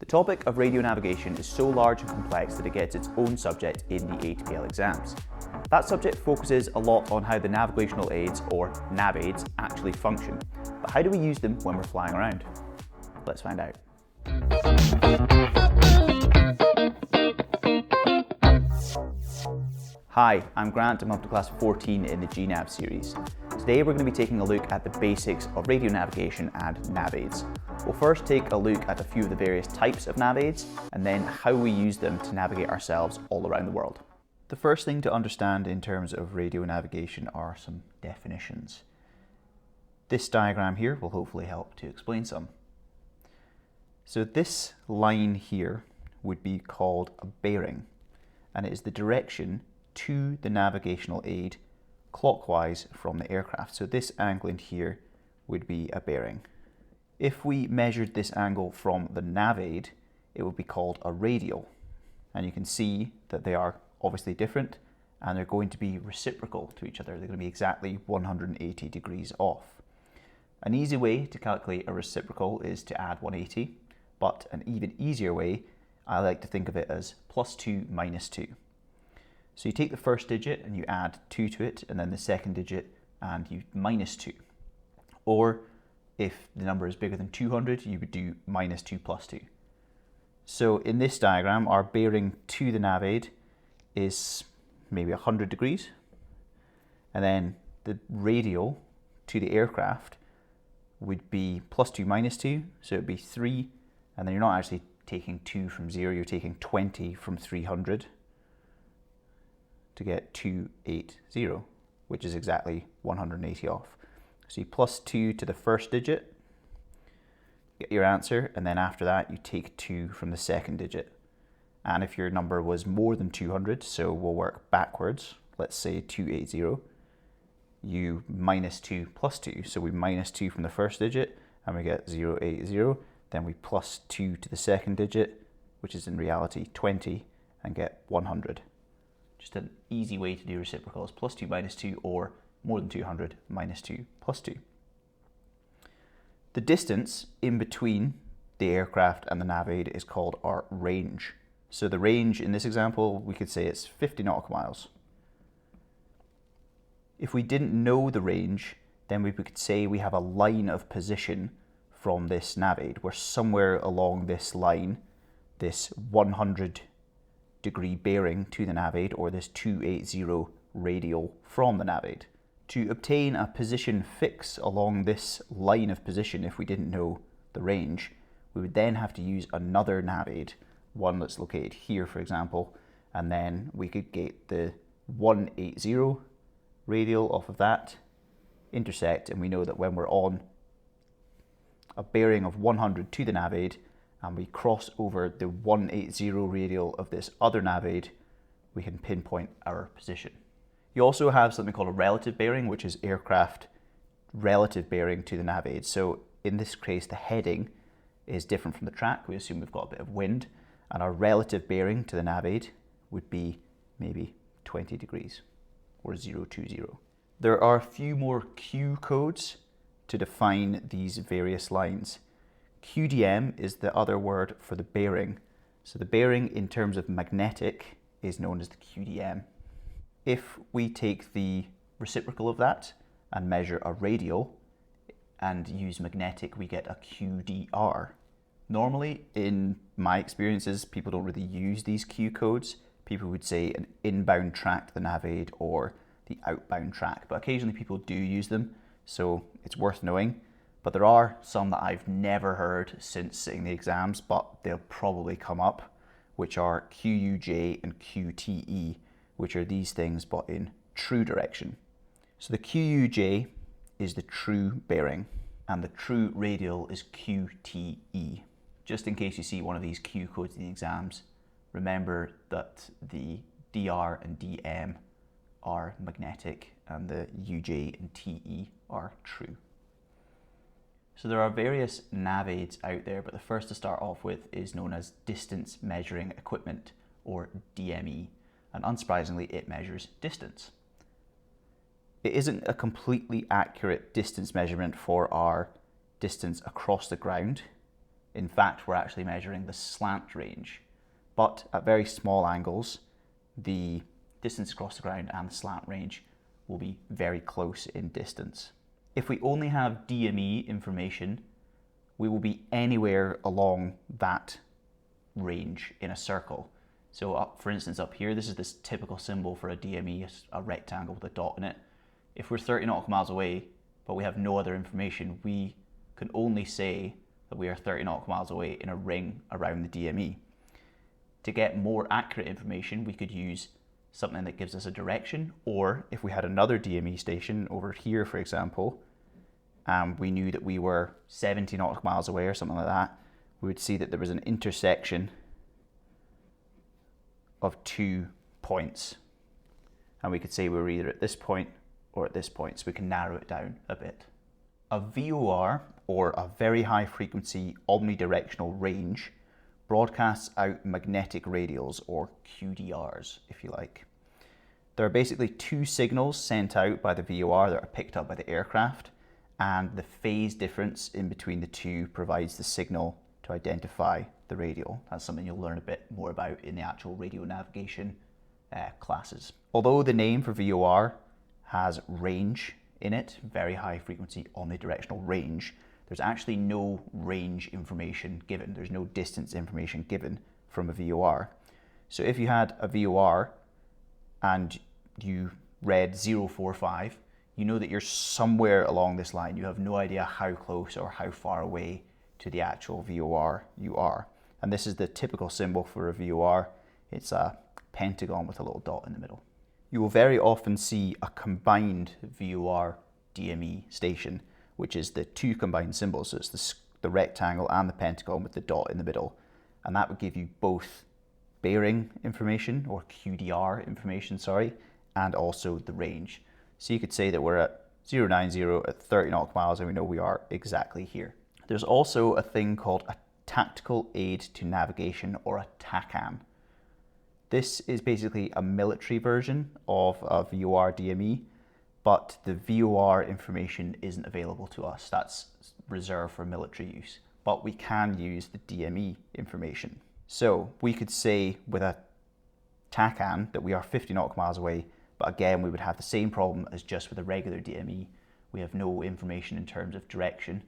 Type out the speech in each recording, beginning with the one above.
The topic of radio navigation is so large and complex that it gets its own subject in the ATPL exams. That subject focuses a lot on how the navigational aids, or nav aids, actually function. But how do we use them when we're flying around? Let's find out. Hi, I'm Grant. I'm up to class 14 in the GNAV series. Today we're going to be taking a look at the basics of radio navigation and nav aids. We'll first take a look at a few of the various types of nav aids and then how we use them to navigate ourselves all around the world. The first thing to understand in terms of radio navigation are some definitions. This diagram here will hopefully help to explain some. So this line here would be called a bearing, and it is the direction to the navigational aid clockwise from the aircraft. So this angle in here would be a bearing. If we measured this angle from the nav aid, it would be called a radial. And you can see that they are obviously different and they're going to be reciprocal to each other. They're going to be exactly 180 degrees off. An easy way to calculate a reciprocal is to add 180, but an even easier way, I like to think of it as +2 - 2. So you take the first digit and you add 2 to it, and then the second digit and you minus 2. Or if the number is bigger than 200, you would do -2 + 2. So in this diagram, our bearing to the nav aid is maybe 100 degrees. And then the radial to the aircraft would be +2 - 2, so it would be 3. And then you're not actually taking 2 from 0, you're taking 20 from 300. To get 280, which is exactly 180 off. So you +2 to the first digit, get your answer, and then after that you take 2 from the second digit. And if your number was more than 200, so we'll work backwards, let's say 280, you -2 + 2. So we -2 from the first digit and we get 080, then we +2 to the second digit, which is in reality 20, and get 100. Just an easy way to do reciprocals, +2 - 2, or more than 200, -2 + 2. The distance in between the aircraft and the nav aid is called our range. So the range in this example, we could say it's 50 nautical miles. If we didn't know the range, then we could say we have a line of position from this nav aid. We're somewhere along this line, this 100-degree bearing to the nav aid, or this 280 radial from the nav aid. To obtain a position fix along this line of position, if we didn't know the range, we would then have to use another nav aid, one that's located here, for example, and then we could get the 180 radial off of that, intersect, and we know that when we're on a bearing of 100 to the nav aid, and we cross over the 180 radial of this other nav aid, we can pinpoint our position. You also have something called a relative bearing, which is aircraft relative bearing to the nav aid. So in this case, the heading is different from the track. We assume we've got a bit of wind, and our relative bearing to the nav aid would be maybe 20 degrees, or 020. There are a few more Q codes to define these various lines. QDM is the other word for the bearing. So the bearing in terms of magnetic is known as the QDM. If we take the reciprocal of that and measure a radial and use magnetic, we get a QDR. Normally, in my experiences, people don't really use these Q codes. People would say an inbound track to the nav aid or the outbound track, but occasionally people do use them, so it's worth knowing. But there are some that I've never heard since sitting the exams, but they'll probably come up, which are QUJ and QTE, which are these things but in true direction. So the QUJ is the true bearing, and the true radial is QTE. Just in case you see one of these Q codes in the exams, remember that the DR and DM are magnetic and the UJ and TE are true. So there are various nav aids out there, but the first to start off with is known as distance measuring equipment, or DME, and unsurprisingly it measures distance. It isn't a completely accurate distance measurement for our distance across the ground, In fact, we're actually measuring the slant range. But at very small angles, the distance across the ground and the slant range will be very close in distance. If we only have DME information, we will be anywhere along that range in a circle. So for instance, up here, this is this typical symbol for a DME, a rectangle with a dot in it. If we're 30 nautical miles away, but we have no other information, we can only say that we are 30 nautical miles away in a ring around the DME. To get more accurate information, we could use something that gives us a direction, or if we had another DME station over here, for example, and we knew that we were 70 nautical miles away or something like that, we would see that there was an intersection of 2 points. And we could say we were either at this point or at this point, so we can narrow it down a bit. A VOR, or a very high frequency omnidirectional range, broadcasts out magnetic radials, or QDRs, if you like. There are basically 2 signals sent out by the VOR that are picked up by the aircraft, and the phase difference in between the 2 provides the signal to identify the radial. That's something you'll learn a bit more about in the actual radio navigation classes. Although the name for VOR has range in it, very high frequency omnidirectional range, there's actually no range information given. There's no distance information given from a VOR. So if you had a VOR and you read 045, you know that you're somewhere along this line. You have no idea how close or how far away to the actual VOR you are. And this is the typical symbol for a VOR. It's a pentagon with a little dot in the middle. You will very often see a combined VOR DME station, which is the 2 combined symbols. So it's the rectangle and the pentagon with the dot in the middle. And that would give you both bearing information, or QDR information, sorry, and also the range. So you could say that we're at 090 at 30 nautical miles, and we know we are exactly here. There's also a thing called a tactical aid to navigation, or a TACAN. This is basically a military version of a VOR DME, but the VOR information isn't available to us. That's reserved for military use, but we can use the DME information. So we could say with a TACAN that we are 50 nautical miles away, but again, we would have the same problem as just with a regular DME. We have no information in terms of direction,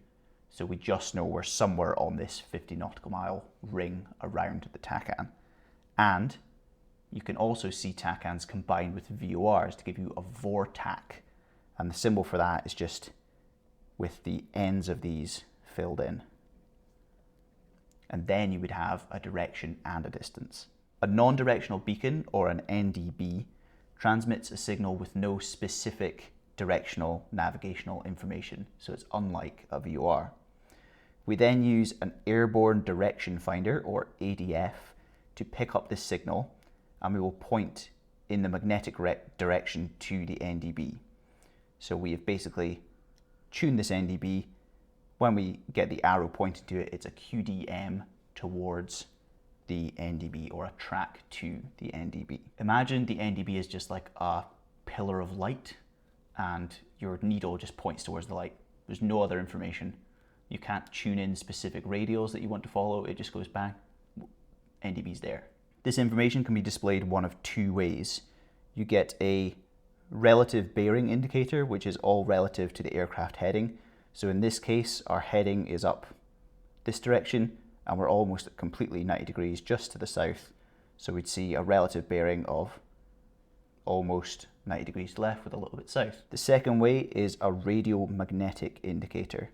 so we just know we're somewhere on this 50 nautical mile ring around the TACAN. And you can also see TACANs combined with VORs to give you a VORTAC. And the symbol for that is just with the ends of these filled in. And then you would have a direction and a distance. A non-directional beacon, or an NDB, transmits a signal with no specific directional navigational information, so it's unlike a VOR. We then use an airborne direction finder, or ADF, to pick up this signal, and we will point in the magnetic direction to the NDB. So we have basically tuned this NDB. When we get the arrow pointing to it, it's a QDM towards the NDB, or a track to the NDB. Imagine the NDB is just like a pillar of light, and your needle just points towards the light. There's no other information. You can't tune in specific radials that you want to follow. It just goes bang, NDB's there. This information can be displayed one of 2 ways. You get a relative bearing indicator, which is all relative to the aircraft heading. So in this case, our heading is up this direction, and we're almost at completely 90 degrees just to the south. So we'd see a relative bearing of almost 90 degrees to left with a little bit south. The second way is a radial magnetic indicator,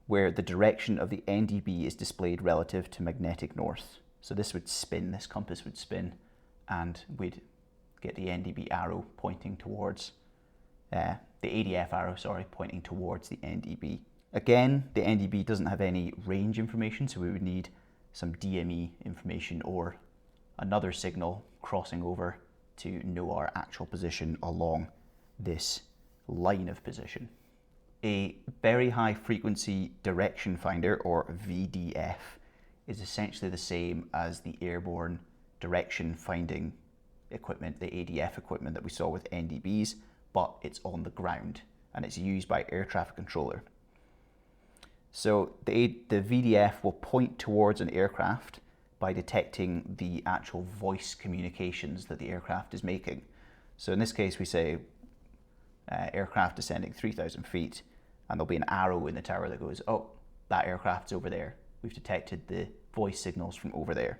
where the direction of the NDB is displayed relative to magnetic north. So this would spin, this compass would spin, and we'd get the NDB arrow pointing towards, the ADF arrow, sorry, pointing towards the NDB. Again, the NDB doesn't have any range information, so we would need some DME information or another signal crossing over to know our actual position along this line of position. A very high frequency direction finder, or VDF, is essentially the same as the airborne direction finding equipment, the ADF equipment that we saw with NDBs, but it's on the ground and it's used by air traffic controller. So the VDF will point towards an aircraft by detecting the actual voice communications that the aircraft is making. So in this case, we say aircraft descending 3,000 feet, and there'll be an arrow in the tower that goes, oh, that aircraft's over there. We've detected the voice signals from over there.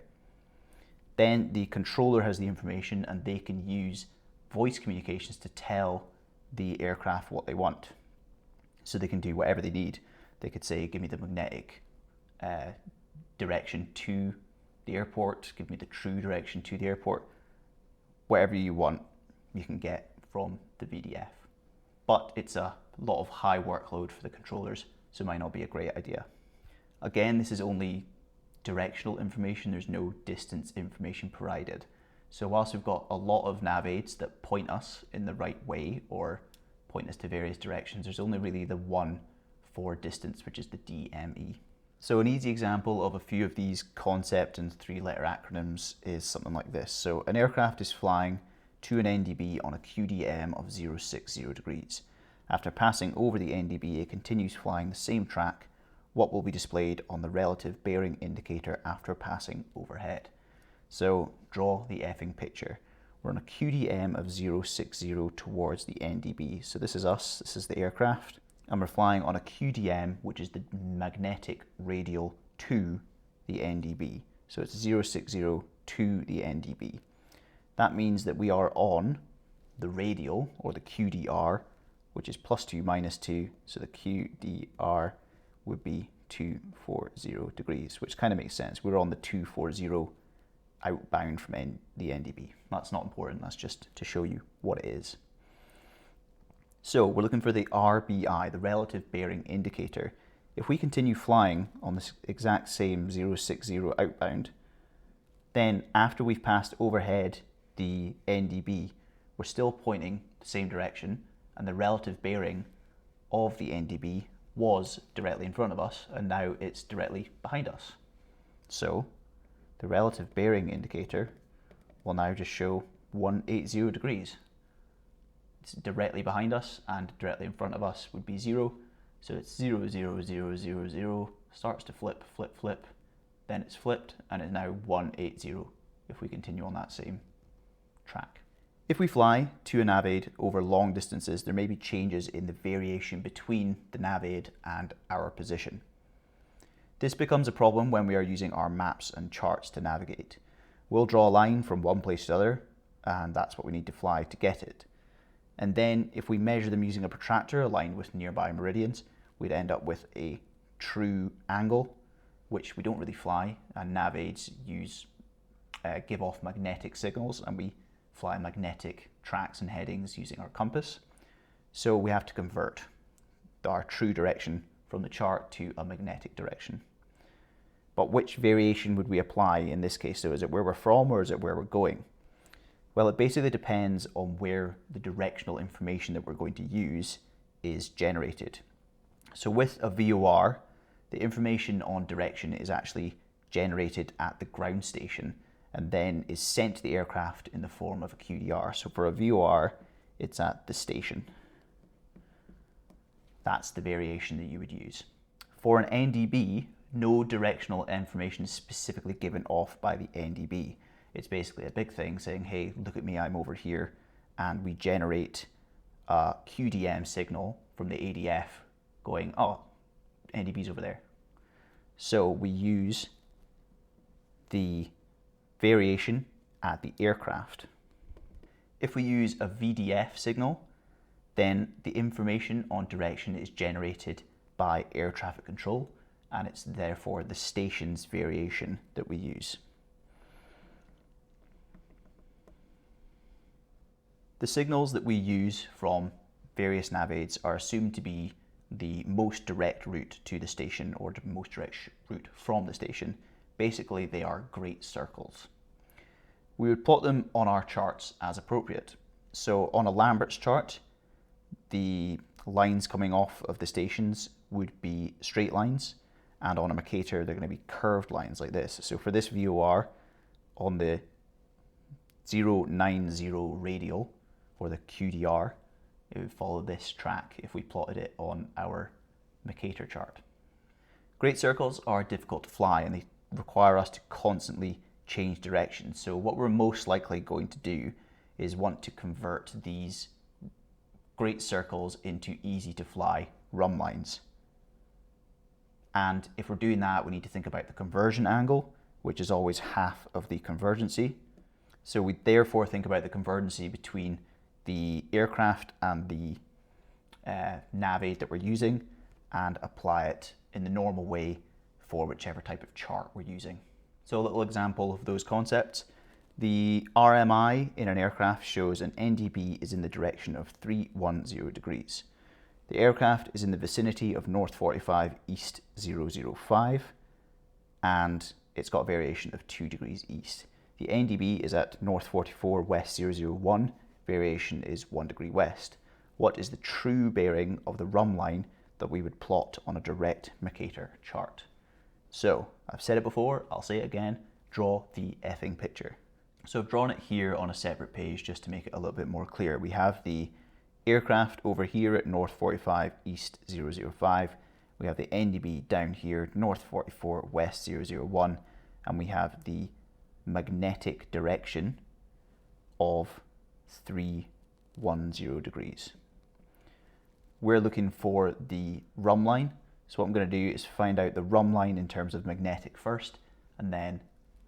Then the controller has the information, and they can use voice communications to tell the aircraft what they want. So they can do whatever they need. They could say, give me the magnetic direction to the airport, give me the true direction to the airport. Whatever you want, you can get from the VDF. But it's a lot of high workload for the controllers, so it might not be a great idea. Again, this is only directional information. There's no distance information provided. So whilst we've got a lot of nav aids that point us in the right way or point us to various directions, there's only really the one for distance, which is the DME. So an easy example of a few of these concept and three-letter acronyms is something like this. So an aircraft is flying to an NDB on a QDM of 060 degrees. After passing over the NDB, it continues flying the same track. What will be displayed on the relative bearing indicator after passing overhead? So draw the effing picture. We're on a QDM of 060 towards the NDB. So this is us, this is the aircraft, and we're flying on a QDM, which is the magnetic radial to the NDB. So it's 060 to the NDB. That means that we are on the radial, or the QDR, which is +2 -2. So the QDR would be 240 degrees, which kind of makes sense. We're on the 240 outbound from the NDB. That's not important, that's just to show you what it is. So we're looking for the RBI, the relative bearing indicator. If we continue flying on this exact same 060 outbound, then after we've passed overhead the NDB, we're still pointing the same direction, and the relative bearing of the NDB was directly in front of us, and now it's directly behind us. So the relative bearing indicator will now just show 180 degrees. It's directly behind us, and directly in front of us would be 0. So it's 0, 0, 0, 0, 0, starts to flip, flip, flip, then it's flipped, and it's now 180 if we continue on that same track. If we fly to a nav aid over long distances, there may be changes in the variation between the nav aid and our position. This becomes a problem when we are using our maps and charts to navigate. We'll draw a line from one place to the other, and that's what we need to fly to get it. And then if we measure them using a protractor aligned with nearby meridians, we'd end up with a true angle, which we don't really fly, and nav aids give off magnetic signals, and we fly magnetic tracks and headings using our compass. So we have to convert our true direction from the chart to a magnetic direction. But which variation would we apply in this case? So is it where we're from, or is it where we're going? Well, it basically depends on where the directional information that we're going to use is generated. So with a VOR, the information on direction is actually generated at the ground station and then is sent to the aircraft in the form of a QDR. So for a VOR, it's at the station. That's the variation that you would use. For an NDB, no directional information is specifically given off by the NDB. It's basically a big thing saying, hey, look at me, I'm over here. And we generate a QDM signal from the ADF going, oh, NDB's over there. So we use the variation at the aircraft. If we use a VDF signal, then the information on direction is generated by air traffic control, and it's therefore the station's variation that we use. The signals that we use from various nav aids are assumed to be the most direct route to the station, or the most direct route from the station. Basically, they are great circles. We would plot them on our charts as appropriate. So on a Lambert's chart, the lines coming off of the stations would be straight lines, and on a Mercator, they're going to be curved lines like this. So for this VOR, on the 090 radial, or the QDR, it would follow this track if we plotted it on our Mercator chart. Great circles are difficult to fly and they require us to constantly change direction. So what we're most likely going to do is want to convert these great circles into easy to fly run lines. And if we're doing that, we need to think about the conversion angle, which is always half of the convergency. So we therefore think about the convergency between the aircraft and the nav aid that we're using and apply it in the normal way for whichever type of chart we're using. So a little example of those concepts. The RMI in an aircraft shows an NDB is in the direction of 310 degrees. The aircraft is in the vicinity of North 45 East 005 and it's got a variation of 2 degrees east. The NDB is at North 44 West 001, variation is 1 degree west. What is the true bearing of the run line that we would plot on a direct Mercator chart? So, I've said it before, I'll say it again, draw the effing picture. So I've drawn it here on a separate page just to make it a little bit more clear. We have the aircraft over here at North 45 East 005. We have the NDB down here, North 44 West 001, and we have the magnetic direction of 310 degrees. We're looking for the run line. So what I'm going to do is find out the run line in terms of magnetic first, and then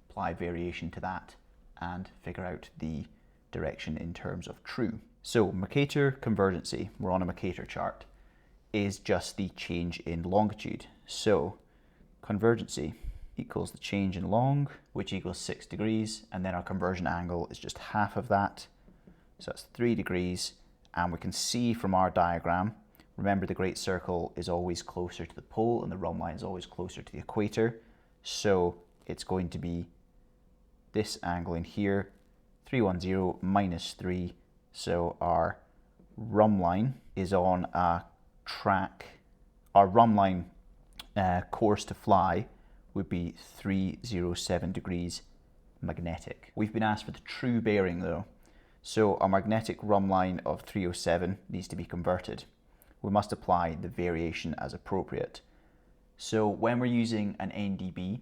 apply variation to that and figure out the direction in terms of true. So Mercator convergency, we're on a Mercator chart, is just the change in longitude. So convergency equals the change in long, which equals 6 degrees, and then our conversion angle is just half of that. So that's 3 degrees, and we can see from our diagram, remember the great circle is always closer to the pole and the run line is always closer to the equator. So it's going to be this angle in here, 310 minus 3. So our run line is on a track. Our run line course to fly would be 307 degrees magnetic. We've been asked for the true bearing though. So our magnetic run line of 307 needs to be converted. We must apply the variation as appropriate. So when we're using an NDB,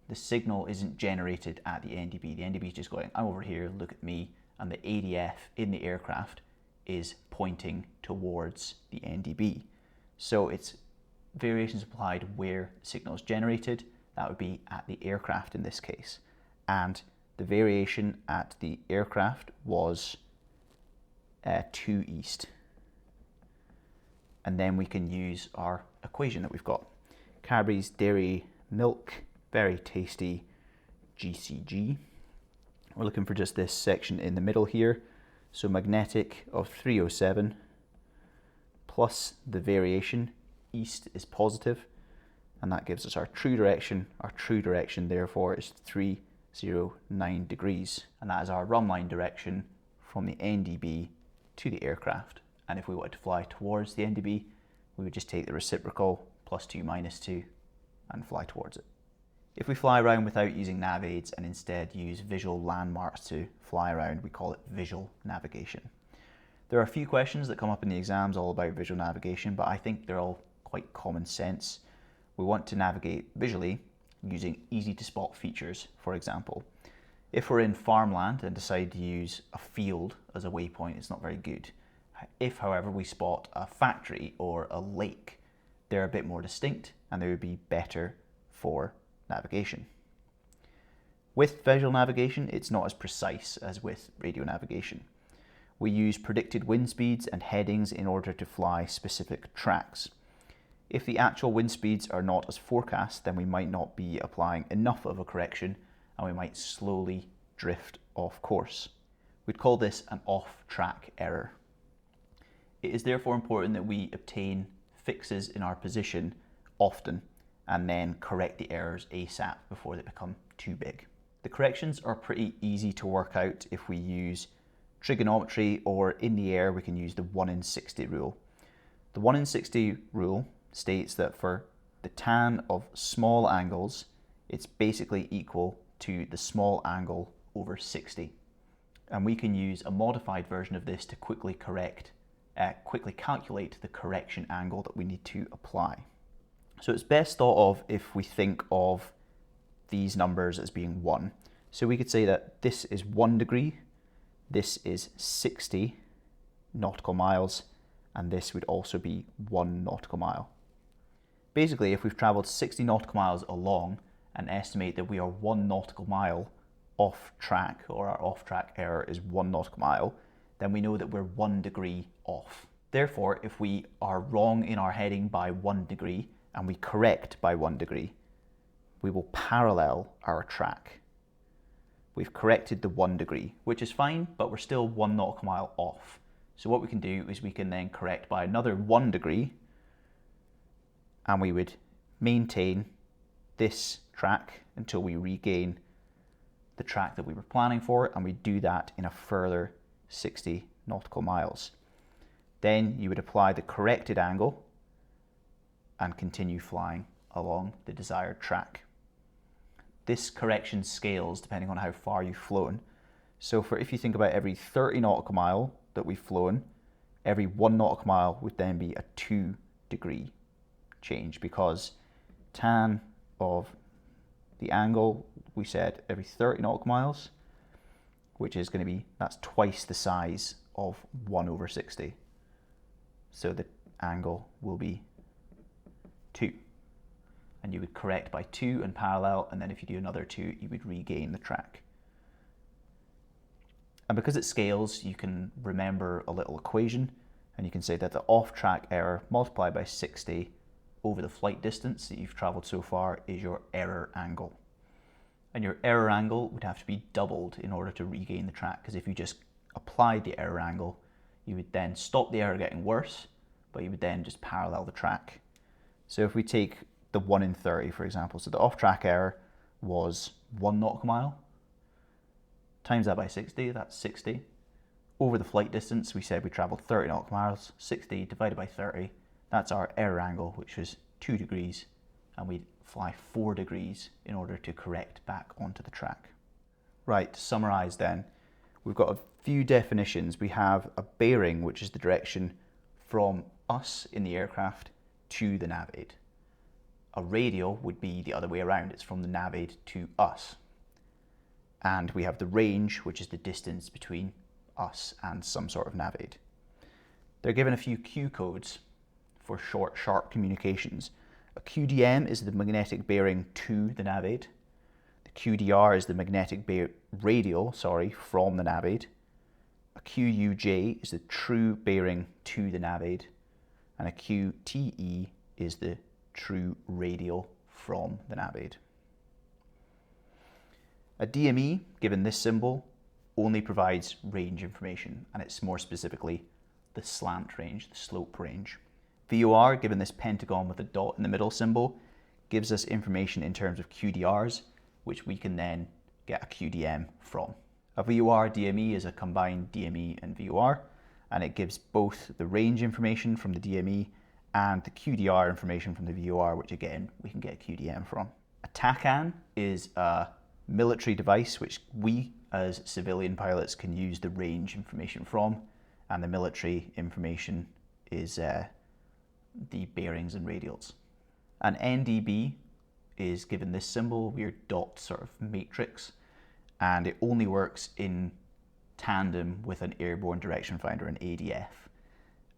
the signal isn't generated at the NDB. The NDB is just going, I'm over here, look at me, and the ADF in the aircraft is pointing towards the NDB. So it's variations applied where the signal is generated. That would be at the aircraft in this case. And the variation at the aircraft was 2 east. And then we can use our equation that we've got. Cadbury's Dairy Milk, very tasty GCG. We're looking for just this section in the middle here. So magnetic of 307 plus the variation, east is positive, and that gives us our true direction. Our true direction therefore is 309 degrees, and that is our run line direction from the NDB to the aircraft. And if we wanted to fly towards the NDB, we would just take the reciprocal, +2 -2, and fly towards it. If we fly around without using nav aids and instead use visual landmarks to fly around, we call it visual navigation. There are a few questions that come up in the exams all about visual navigation, but I think they're all quite common sense. We want to navigate visually using easy to spot features, for example. If we're in farmland and decide to use a field as a waypoint, it's not very good. If, however, we spot a factory or a lake, they're a bit more distinct and they would be better for navigation. With visual navigation, it's not as precise as with radio navigation. We use predicted wind speeds and headings in order to fly specific tracks. If the actual wind speeds are not as forecast, then we might not be applying enough of a correction and we might slowly drift off course. We'd call this an off-track error. It is therefore important that we obtain fixes in our position often and then correct the errors ASAP before they become too big. The corrections are pretty easy to work out if we use trigonometry, or in the air we can use the 1 in 60 rule. The 1 in 60 rule states that for the tan of small angles, it's basically equal to the small angle over 60. And we can use a modified version of this to quickly calculate the correction angle that we need to apply. So it's best thought of if we think of these numbers as being 1. So we could say that this is 1 degree, this is 60 nautical miles, and this would also be 1 nautical mile. Basically, if we've travelled 60 nautical miles along and estimate that we are 1 nautical mile off track, or our off-track error is 1 nautical mile, then we know that we're 1 degree off. Therefore, if we are wrong in our heading by 1 degree and we correct by 1 degree, we will parallel our track. We've corrected the 1 degree, which is fine, but we're still 1 nautical mile off. So what we can do is we can then correct by another 1 degree, and we would maintain this track until we regain the track that we were planning for, and we do that in a further 60 nautical miles. Then you would apply the corrected angle and continue flying along the desired track. This correction scales depending on how far you've flown. So if you think about every 30 nautical mile that we've flown, every 1 nautical mile would then be a 2 degree change, because tan of the angle, we said every 30 nautical miles, which is going to be, that's twice the size of 1 over 60. So the angle will be 2. And you would correct by 2 and parallel, and then if you do another 2, you would regain the track. And because it scales, you can remember a little equation, and you can say that the off-track error multiplied by 60 over the flight distance that you've travelled so far is your error angle. And your error angle would have to be doubled in order to regain the track, because if you just applied the error angle, you would then stop the error getting worse, but you would then just parallel the track. So if we take the 1 in 30, for example, so the off-track error was 1 nautical mile, times that by 60, that's 60. Over the flight distance, we said we travelled 30 nautical miles, 60 divided by 30, that's our error angle, which was 2 degrees, and we'd fly 4 degrees in order to correct back onto the track. Right, to summarise then, we've got a few definitions. We have a bearing, which is the direction from us in the aircraft to the nav aid. A radial would be the other way around, it's from the nav aid to us. And we have the range, which is the distance between us and some sort of nav aid. They're given a few Q codes for short, sharp communications. A QDM is the magnetic bearing to the nav aid. The QDR is the magnetic radial from the nav aid. A QUJ is the true bearing to the nav aid. And a QTE is the true radial from the nav aid. A DME, given this symbol, only provides range information, and it's more specifically the slant range, the slope range. VOR, given this pentagon with a dot in the middle symbol, gives us information in terms of QDRs, which we can then get a QDM from. A VOR DME is a combined DME and VOR, and it gives both the range information from the DME and the QDR information from the VOR, which again, we can get a QDM from. A TACAN is a military device which we as civilian pilots can use the range information from, and the military information is the bearings and radials. An NDB is given this symbol, weird dot sort of matrix, and it only works in tandem with an airborne direction finder, an ADF.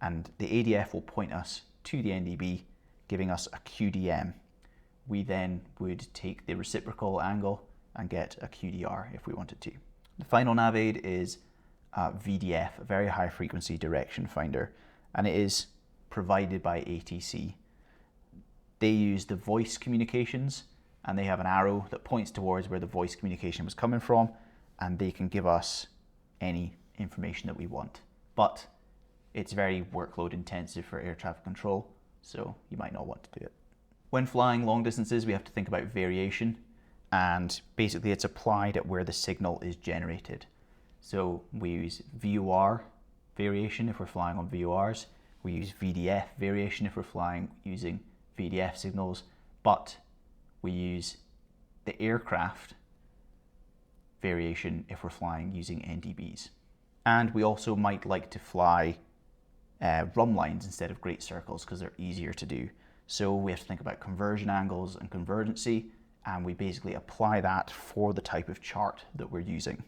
And the ADF will point us to the NDB, giving us a QDM. We then would take the reciprocal angle and get a QDR if we wanted to. The final nav aid is VDF, a very high frequency direction finder, and it is provided by ATC. They use the voice communications, and they have an arrow that points towards where the voice communication was coming from, and they can give us any information that we want. But it's very workload intensive for air traffic control, so you might not want to do it. When flying long distances, we have to think about variation, and basically it's applied at where the signal is generated. So we use VOR variation if we're flying on VORs, we use VDF variation if we're flying using VDF signals, but we use the aircraft variation if we're flying using NDBs. And we also might like to fly run lines instead of great circles because they're easier to do. So we have to think about conversion angles and convergency, and we basically apply that for the type of chart that we're using.